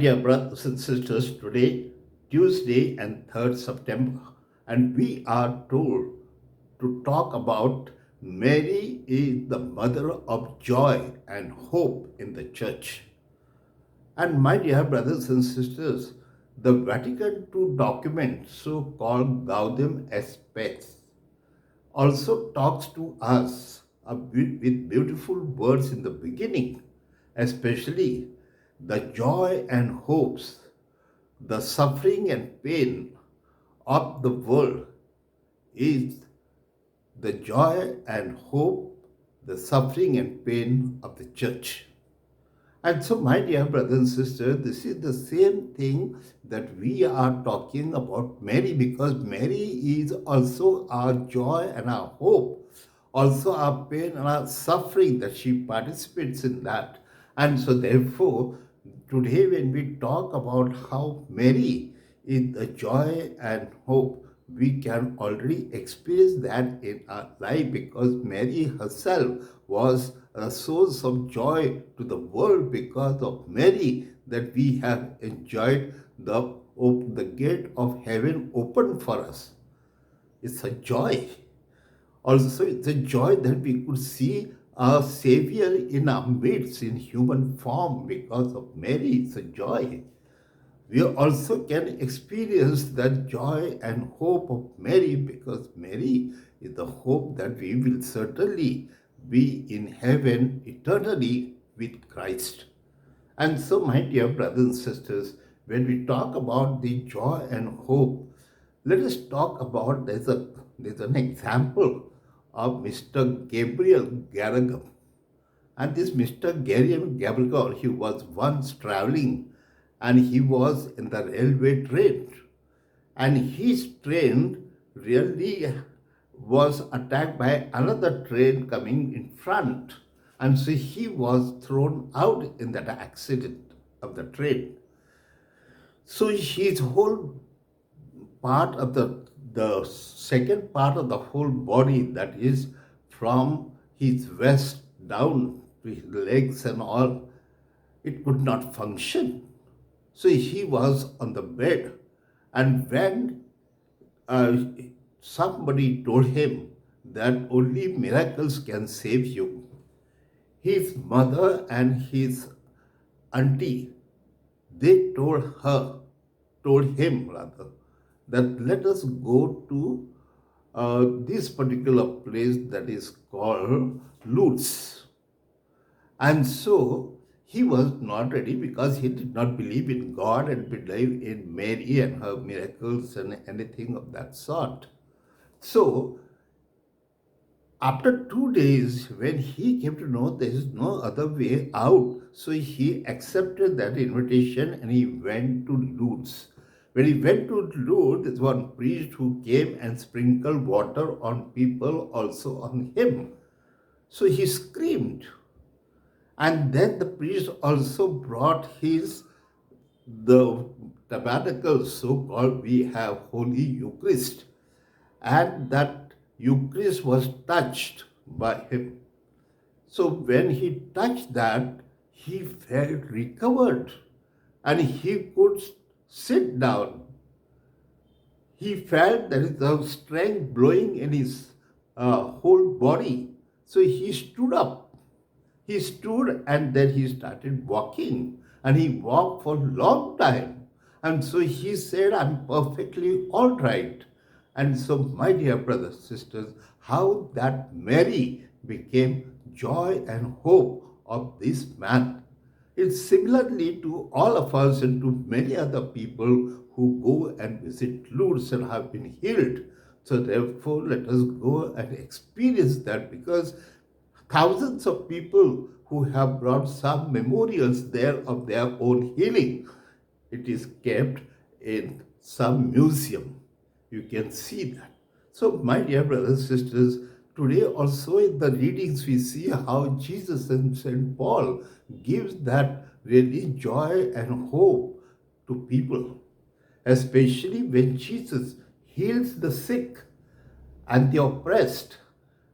dear brothers and sisters, today, Tuesday and 3rd September, and we are told to talk about Mary is the mother of joy and hope in the church. And my dear brothers and sisters, the Vatican II document, so called Gaudium et Spes, also talks to us with beautiful words in the beginning, especially the joy and hopes, the suffering and pain of the world is the joy and hope, the suffering and pain of the church. And so, my dear brothers and sisters, this is the same thing that we are talking about Mary, because Mary is also our joy and our hope, also our pain and our suffering, that she participates in that. And so, therefore, today when we talk about how Mary is the joy and hope, we can already experience that in our life, because Mary herself was a source of joy to the world. Because of Mary, that we have enjoyed the gate of heaven open for us. It's a joy. Also, it's a joy that we could see our Savior in our midst in human form. Because of Mary, it's a joy. We also can experience that joy and hope of Mary, because Mary is the hope that we will certainly be in heaven eternally with Christ. And so, my dear brothers and sisters, when we talk about the joy and hope, let us talk about there's an example of Mr. Gabriel Gallagher. And this Mr. Gabriel, he was once traveling, and he was in the railway train. And his train really was attacked by another train coming in front. And so he was thrown out in that accident of the train. So his whole part of the second part of the whole body, that is from his waist down to his legs and all, it could not function. So he was on the bed, and when uh, somebody told him that only miracles can save you, his mother and his auntie, they told him rather, that let us go to this particular place that is called Lourdes. And so he was not ready, because he did not believe in God and believe in Mary and her miracles and anything of that sort. So after 2 days, when he came to know there is no other way out, so he accepted that invitation and he went to Lourdes. When he went to Lourdes, there was one priest who came and sprinkled water on people, also on him. So he screamed. And then the priest also brought the tabernacle, so called, we have Holy Eucharist. And that Eucharist was touched by him. So when he touched that, he felt recovered and he could sit down. He felt there is a strength blowing in his whole body. So he stood up. He stood and then he started walking, and he walked for a long time. And so he said, I'm perfectly all right. And so, my dear brothers and sisters, how that Mary became joy and hope of this man. It's similarly to all of us and to many other people who go and visit Lourdes and have been healed. So therefore, let us go and experience that, because thousands of people who have brought some memorials there of their own healing. It is kept in some museum. You can see that. So, my dear brothers and sisters, today also in the readings we see how Jesus and St. Paul gives that really joy and hope to people, especially when Jesus heals the sick and the oppressed,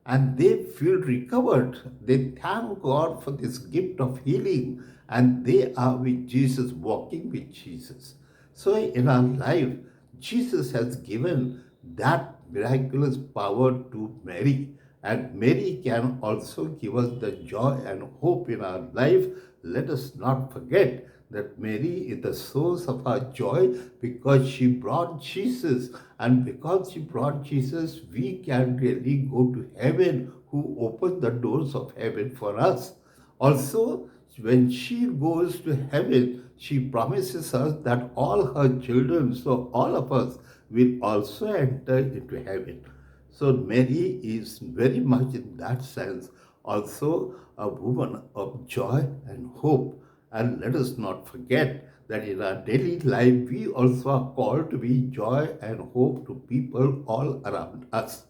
and they feel recovered. They thank God for this gift of healing, and they are with Jesus, walking with Jesus. So in our life, Jesus has given that miraculous power to Mary, and Mary can also give us the joy and hope in our life. Let us not forget that Mary is the source of our joy because she brought Jesus. And because she brought Jesus, we can really go to heaven, who opened the doors of heaven for us. Also, when she goes to heaven, she promises us that all her children, so all of us, will also enter into heaven. So Mary is very much in that sense also a woman of joy and hope. And let us not forget that in our daily life, we also are called to be joy and hope to people all around us.